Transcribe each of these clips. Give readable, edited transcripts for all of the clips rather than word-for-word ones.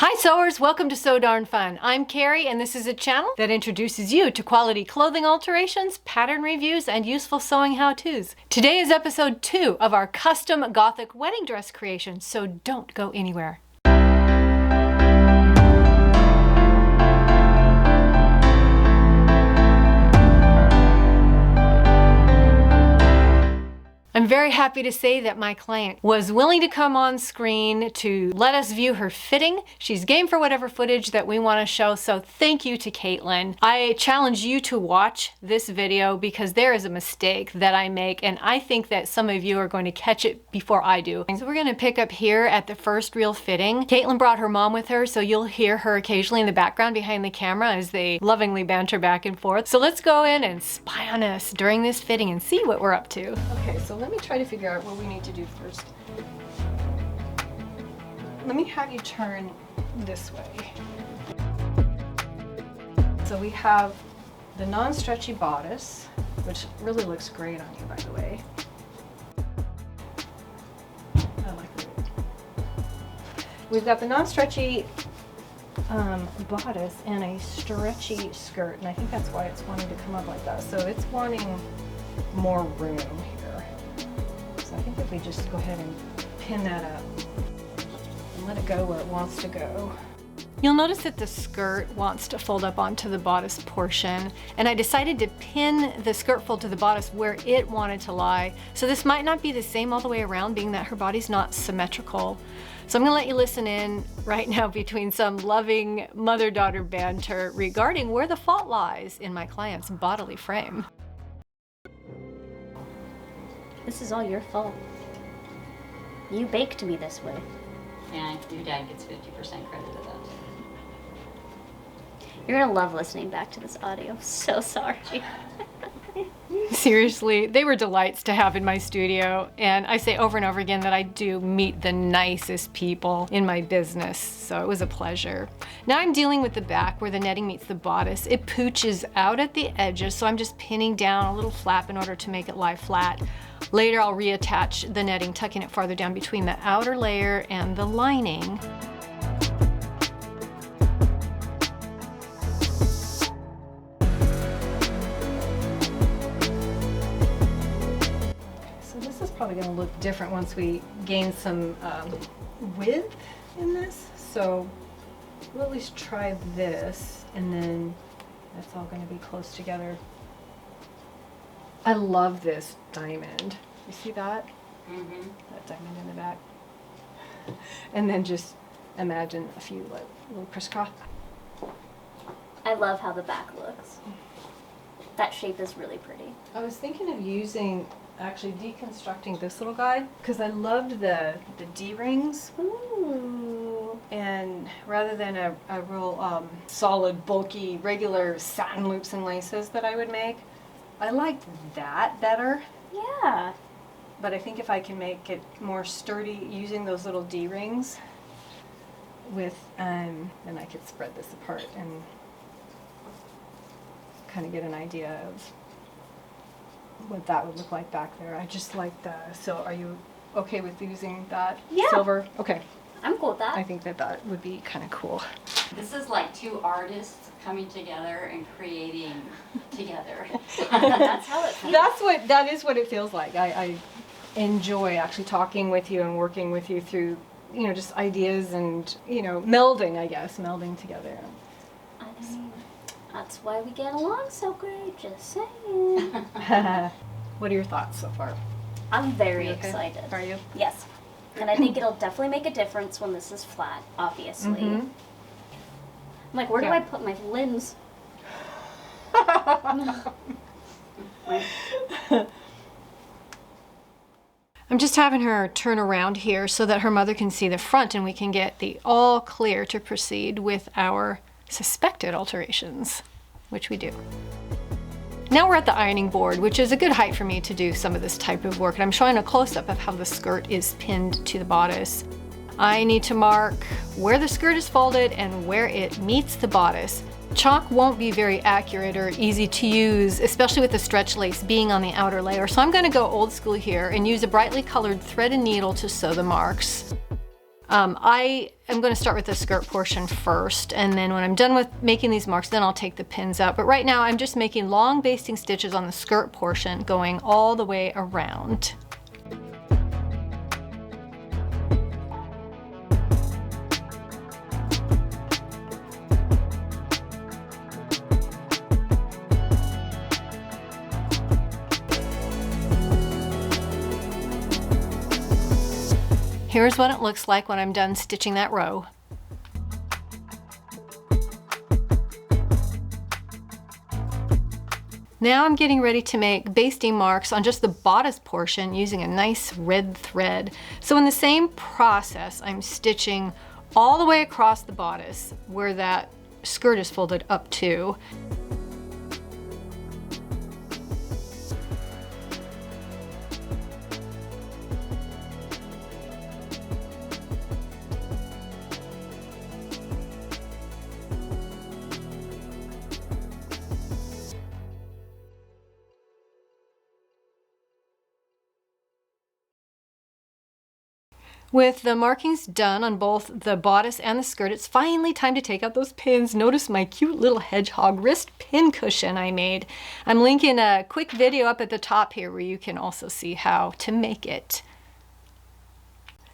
Hi sewers, welcome to Sew Darn Fun. I'm Carrie and this is a channel that introduces you to quality clothing alterations, pattern reviews, and useful sewing how-tos. Today is episode 2 of our custom Gothic wedding dress creation, so don't go anywhere. I'm very happy to say that my client was willing to come on screen to let us view her fitting. She's game for whatever footage that we want to show, so thank you to Kaitlyn. I challenge you to watch this video because there is a mistake that I make, and I think that some of you are going to catch it before I do. So we're going to pick up here at the first real fitting. Kaitlyn brought her mom with her, so you'll hear her occasionally in the background behind the camera as they lovingly banter back and forth. So let's go in and spy on us during this fitting and see what we're up to. Okay, so let me try to figure out what we need to do first. Let me have you turn this way. So we have the non-stretchy bodice, which really looks great on you, by the way. I like it. We've got the non-stretchy bodice and a stretchy skirt, and I think that's why it's wanting to come up like that. So it's wanting more room here. I think if we just go ahead and pin that up and let it go where it wants to go. You'll notice that the skirt wants to fold up onto the bodice portion, and I decided to pin the skirt fold to the bodice where it wanted to lie. So this might not be the same all the way around, being that her body's not symmetrical. So I'm gonna let you listen in right now between some loving mother-daughter banter regarding where the fault lies in my client's bodily frame. This is all your fault. You baked me this way. Yeah, your dad gets 50% credit of that. You're gonna love listening back to this audio. So sorry. Seriously, they were delights to have in my studio, and I say over and over again that I do meet the nicest people in my business, so it was a pleasure. Now I'm dealing with the back where the netting meets the bodice. It pooches out at the edges, so I'm just pinning down a little flap in order to make it lie flat. Later I'll reattach the netting, tucking it farther down between the outer layer and the lining. Probably going to look different once we gain some width in this, so we'll at least try this, and then that's all going to be close together. I love this diamond. You see that? Mm-hmm. That diamond in the back. And then just imagine a few like little crisscross. I love how the back looks. That shape is really pretty. I was thinking of actually deconstructing this little guy because I loved the D-rings. Ooh. And rather than a real solid, bulky, regular satin loops and laces that I would make, I liked that better. Yeah. But I think if I can make it more sturdy using those little D-rings with, then I could spread this apart and kind of get an idea of what that would look like back there. I just like that. So are you okay with using that silver? Okay. I'm cool with that. I think that would be kind of cool. This is like two artists coming together and creating together. That's how it feels. That is what it feels like. I enjoy actually talking with you and working with you through, just ideas and, melding together. That's why we get along so great, just saying. What are your thoughts so far? I'm very excited. Are you? Yes. And I think it'll definitely make a difference when this is flat, obviously. Mm-hmm. I'm like, where do I put my limbs? I'm just having her turn around here so that her mother can see the front and we can get the all clear to proceed with our suspected alterations, which we do. Now we're at the ironing board, which is a good height for me to do some of this type of work. And I'm showing a close-up of how the skirt is pinned to the bodice. I need to mark where the skirt is folded and where it meets the bodice. Chalk won't be very accurate or easy to use, especially with the stretch lace being on the outer layer. So I'm going to go old school here and use a brightly colored thread and needle to sew the marks. I am going to start with the skirt portion first, and then when I'm done with making these marks, then I'll take the pins out. But right now I'm just making long basting stitches on the skirt portion going all the way around. Here's what it looks like when I'm done stitching that row. Now I'm getting ready to make basting marks on just the bodice portion using a nice red thread. So in the same process, I'm stitching all the way across the bodice where that skirt is folded up to. With the markings done on both the bodice and the skirt, it's finally time to take out those pins. Notice my cute little hedgehog wrist pin cushion I made. I'm linking a quick video up at the top here where you can also see how to make it.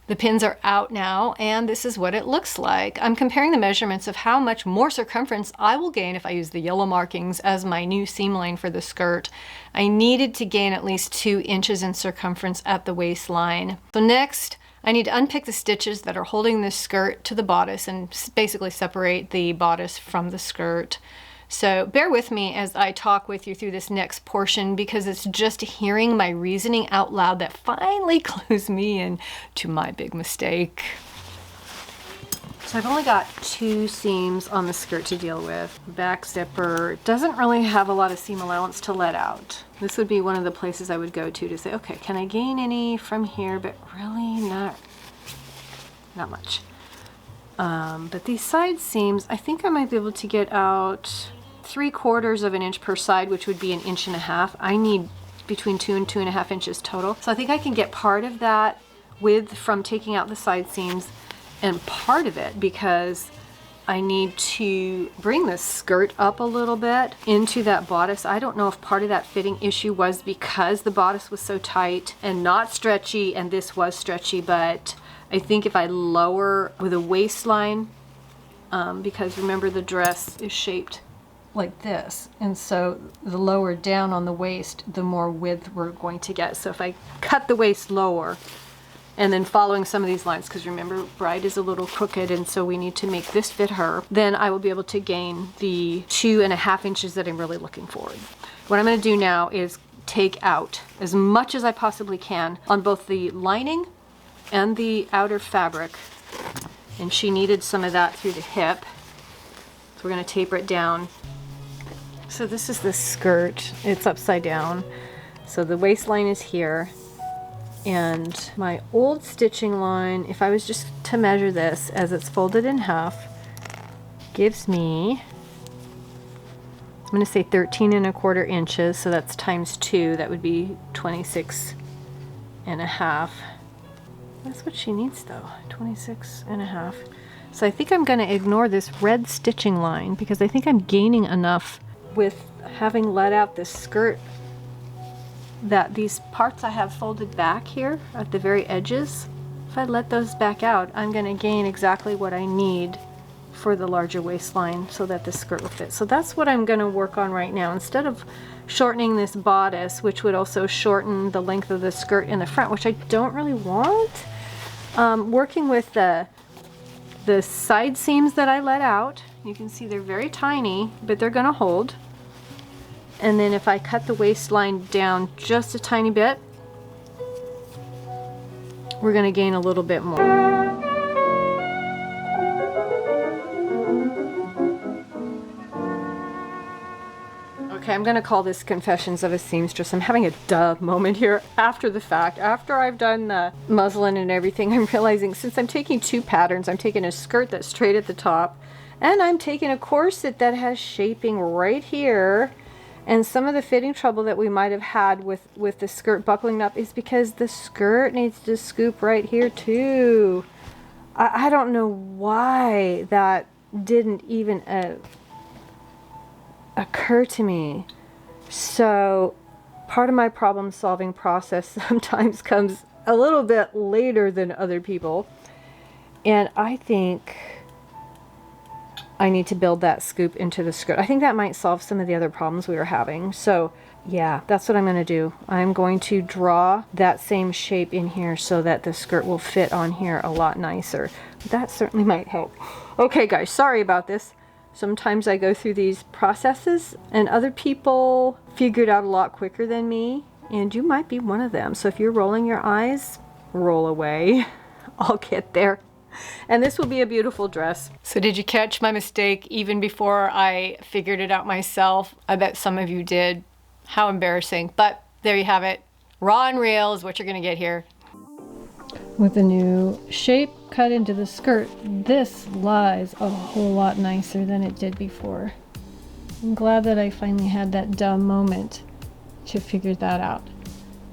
The pins are out now, and this is what it looks like. I'm comparing the measurements of how much more circumference I will gain if I use the yellow markings as my new seam line for the skirt. I needed to gain at least 2 inches in circumference at the waistline. So next, I need to unpick the stitches that are holding this skirt to the bodice and basically separate the bodice from the skirt. So bear with me as I talk with you through this next portion, because it's just hearing my reasoning out loud that finally clues me in to my big mistake. So I've only got 2 seams on the skirt to deal with. Back zipper doesn't really have a lot of seam allowance to let out. This would be one of the places I would go to say, okay, can I gain any from here? But really not much. But these side seams, I think I might be able to get out 3/4 of an inch per side, which would be 1.5 inches. I need between 2 and 2.5 inches total. So I think I can get part of that width from taking out the side seams, and part of it because I need to bring this skirt up a little bit into that bodice. I don't know if part of that fitting issue was because the bodice was so tight and not stretchy, and this was stretchy, but I think if I lower with a waistline, because remember the dress is shaped like this, and so the lower down on the waist, the more width we're going to get. So if I cut the waist lower, and then following some of these lines, because remember, Bride is a little crooked, and so we need to make this fit her, then I will be able to gain the 2.5 inches that I'm really looking for. What I'm going to do now is take out as much as I possibly can on both the lining and the outer fabric. And she needed some of that through the hip, so we're going to taper it down. So this is the skirt. It's upside down. So the waistline is here. And my old stitching line, if I was just to measure this as it's folded in half, gives me, I'm going to say 13.25 inches, so that's times 2, that would be 26.5. That's what she needs though, 26.5. So I think I'm going to ignore this red stitching line because I think I'm gaining enough with having let out this skirt that these parts I have folded back here at the very edges, if I let those back out, I'm going to gain exactly what I need for the larger waistline so that the skirt will fit. So that's what I'm going to work on right now. Instead of shortening this bodice, which would also shorten the length of the skirt in the front, which I don't really want, working with the side seams that I let out. You can see they're very tiny, but they're going to hold. And then if I cut the waistline down just a tiny bit, we're going to gain a little bit more. Okay, I'm going to call this Confessions of a Seamstress. I'm having a duh moment here after the fact. After I've done the muslin and everything, I'm realizing since I'm taking 2 patterns, I'm taking a skirt that's straight at the top, and I'm taking a corset that has shaping right here. And some of the fitting trouble that we might have had with the skirt buckling up is because the skirt needs to scoop right here too. I don't know why that didn't even occur to me. So part of my problem solving process sometimes comes a little bit later than other people. And I think I need to build that scoop into the skirt. I think that might solve some of the other problems we were having. So yeah, that's what I'm going to do. I'm going to draw that same shape in here so that the skirt will fit on here a lot nicer. That certainly might help. Okay guys, sorry about this. Sometimes I go through these processes and other people figure it out a lot quicker than me, and you might be one of them. So if you're rolling your eyes, roll away. I'll get there. And this will be a beautiful dress. So did you catch my mistake even before I figured it out myself? I bet some of you did. How embarrassing. But there you have it. Raw and real is what you're gonna get here. With the new shape cut into the skirt, this lies a whole lot nicer than it did before. I'm glad that I finally had that dumb moment to figure that out.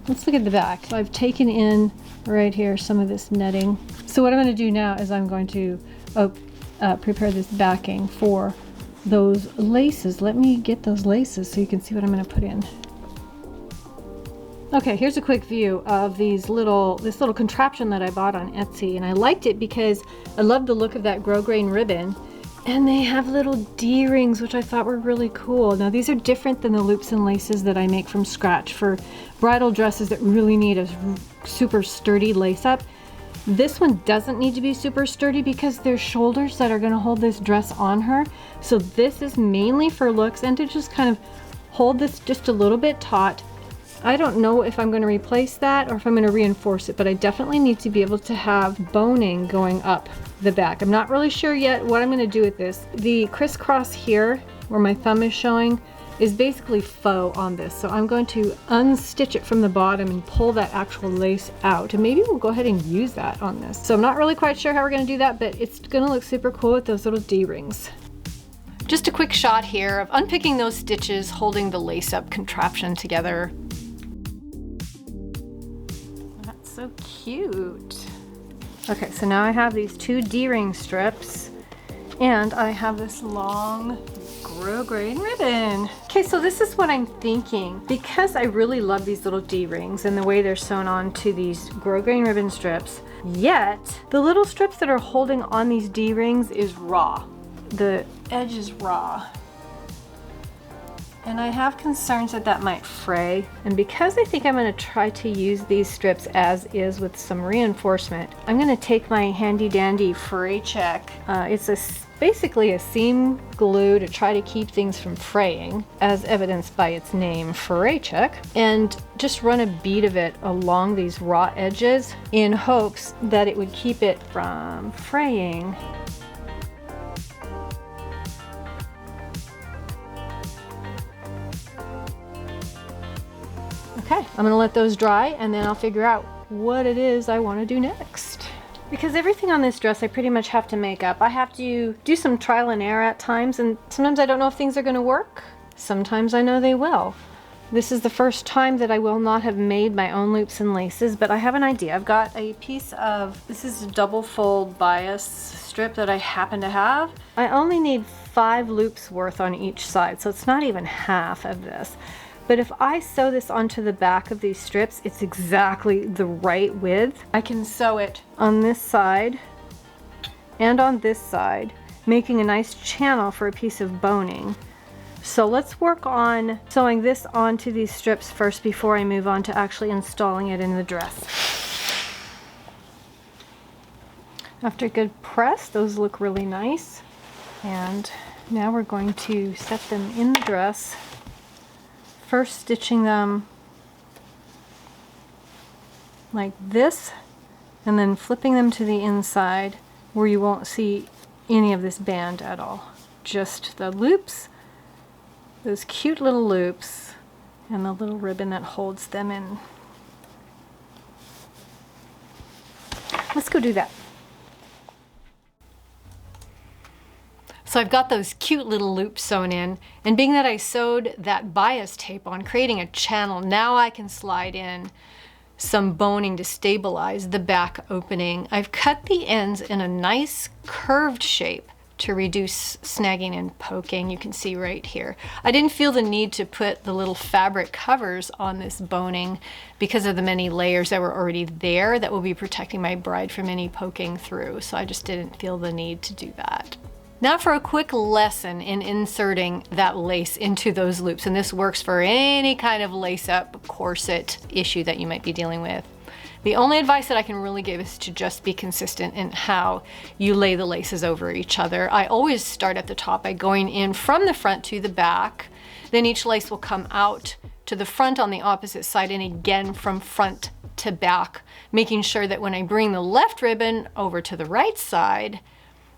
Let's look at the back. So I've taken in right here some of this netting. So what I'm going to do now is I'm going to prepare this backing for those laces. Let me get those laces so you can see what I'm going to put in. Okay, here's a quick view of this little contraption that I bought on Etsy, and I liked it because I love the look of that grosgrain ribbon, and they have little D-rings, which I thought were really cool. Now these are different than the loops and laces that I make from scratch for bridal dresses that really need a super sturdy lace up. This one doesn't need to be super sturdy because there's shoulders that are going to hold this dress on her. So this is mainly for looks and to just kind of hold this just a little bit taut. I don't know if I'm going to replace that or if I'm going to reinforce it, but I definitely need to be able to have boning going up the back. I'm not really sure yet what I'm going to do with this. The crisscross here, where my thumb is showing, is basically faux on this. So I'm going to unstitch it from the bottom and pull that actual lace out. And maybe we'll go ahead and use that on this. So I'm not really quite sure how we're going to do that, but it's going to look super cool with those little D-rings. Just a quick shot here of unpicking those stitches, holding the lace-up contraption together. That's so cute. Okay, so now I have these two D-ring strips, and I have this long grosgrain ribbon. Okay, so this is what I'm thinking. Because I really love these little D-rings and the way they're sewn on to these grosgrain ribbon strips, yet the little strips that are holding on these D-rings is raw. The edge is raw. And I have concerns that that might fray. And because I think I'm going to try to use these strips as is with some reinforcement, I'm going to take my handy dandy fray check. It's basically a seam glue to try to keep things from fraying, as evidenced by its name, fray check, and just run a bead of it along these raw edges in hopes that it would keep it from fraying. Okay, I'm gonna let those dry and then I'll figure out what it is I want to do next. Because everything on this dress I pretty much have to make up. I have to do some trial and error at times, and sometimes I don't know if things are gonna work. Sometimes I know they will. This is the first time that I will not have made my own loops and laces, but I have an idea. I've got a piece of, this is a double fold bias strip that I happen to have. I only need 5 loops worth on each side, so it's not even half of this. But if I sew this onto the back of these strips, it's exactly the right width. I can sew it on this side and on this side, making a nice channel for a piece of boning. So let's work on sewing this onto these strips first before I move on to actually installing it in the dress. After a good press, those look really nice. And now we're going to set them in the dress. First stitching them like this, and then flipping them to the inside where you won't see any of this band at all. Just the loops, those cute little loops, and the little ribbon that holds them in. Let's go do that. So I've got those cute little loops sewn in, and being that I sewed that bias tape on, creating a channel, now I can slide in some boning to stabilize the back opening. I've cut the ends in a nice curved shape to reduce snagging and poking. You can see right here. I didn't feel the need to put the little fabric covers on this boning because of the many layers that were already there that will be protecting my bride from any poking through. So I just didn't feel the need to do that. Now for a quick lesson in inserting that lace into those loops, and this works for any kind of lace-up corset issue that you might be dealing with. The only advice that I can really give is to just be consistent in how you lay the laces over each other. I always start at the top by going in from the front to the back, then each lace will come out to the front on the opposite side and again from front to back, making sure that when I bring the left ribbon over to the right side,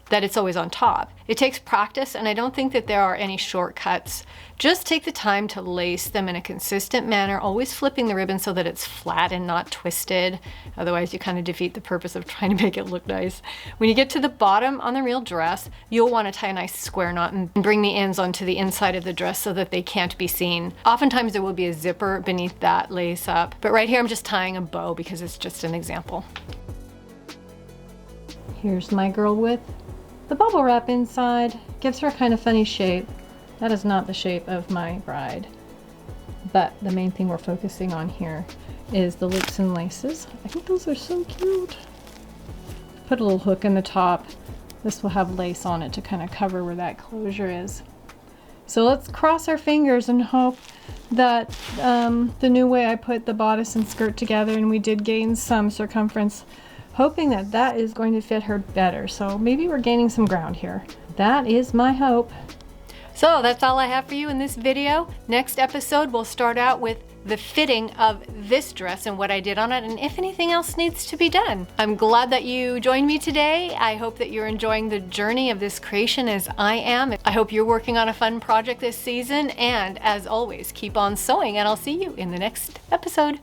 that it's always on top. It takes practice, and I don't think that there are any shortcuts. Just take the time to lace them in a consistent manner, always flipping the ribbon so that it's flat and not twisted. Otherwise, you kind of defeat the purpose of trying to make it look nice. When you get to the bottom on the real dress, you'll want to tie a nice square knot and bring the ends onto the inside of the dress so that they can't be seen. Oftentimes there will be a zipper beneath that lace up, but right here I'm just tying a bow because it's just an example. Here's my girl with the bubble wrap inside. Gives her a kind of funny shape. That is not the shape of my bride. But the main thing we're focusing on here is the loops and laces. I think those are so cute. Put a little hook in the top. This will have lace on it to kind of cover where that closure is. So let's cross our fingers and hope that the new way I put the bodice and skirt together, and we did gain some circumference, hoping that that is going to fit her better. So maybe we're gaining some ground here. That is my hope. So that's all I have for you in this video. Next episode, we'll start out with the fitting of this dress and what I did on it, and if anything else needs to be done. I'm glad that you joined me today. I hope that you're enjoying the journey of this creation as I am. I hope you're working on a fun project this season, and as always, keep on sewing, and I'll see you in the next episode.